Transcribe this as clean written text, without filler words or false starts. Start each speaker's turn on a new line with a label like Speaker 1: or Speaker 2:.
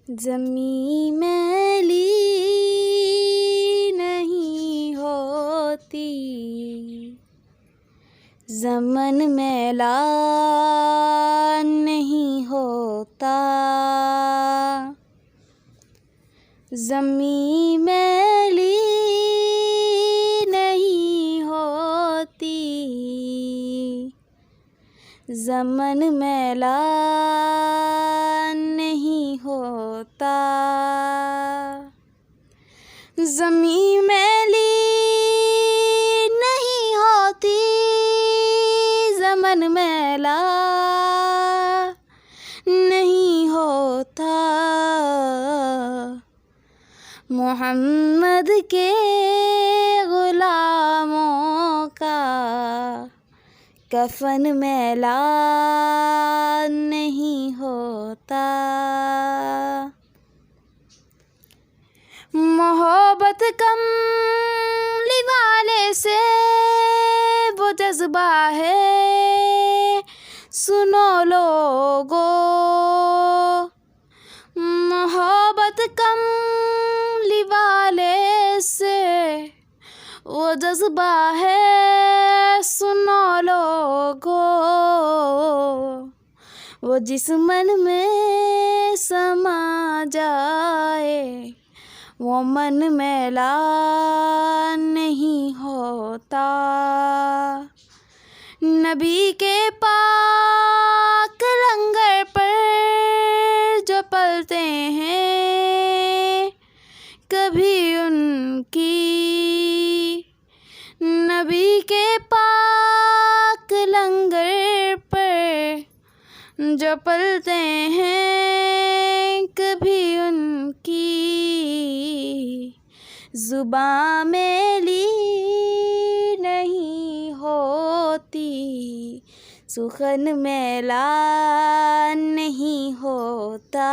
Speaker 1: ज़मीं मैली नहीं होती, ज़मन मैला नहीं होता। ज़मीं मैली नहीं होती, ज़मन मैला नहीं होता। ज़मीं मैली नहीं होती, ज़मन मैला नहीं होता। मोहम्मद के ग़ुलामों का कफ़न मैला नहीं होता। मोहब्बत कमली वाले से वो जज्बा है, सुनो लोगो। मोहब्बत कमली वाले से वो जज्बा है, सुनो लोगो। वो जिस मन में समा जाए, वो मन मैला नहीं होता। नबी के पाक लंगर पर जो पलते हैं, कभी उनकी नबी के पाक लंगर पर जो पलते हैं, कभी उनकी ज़ुबां मैली नहीं होती, सुखन मैला नहीं होता।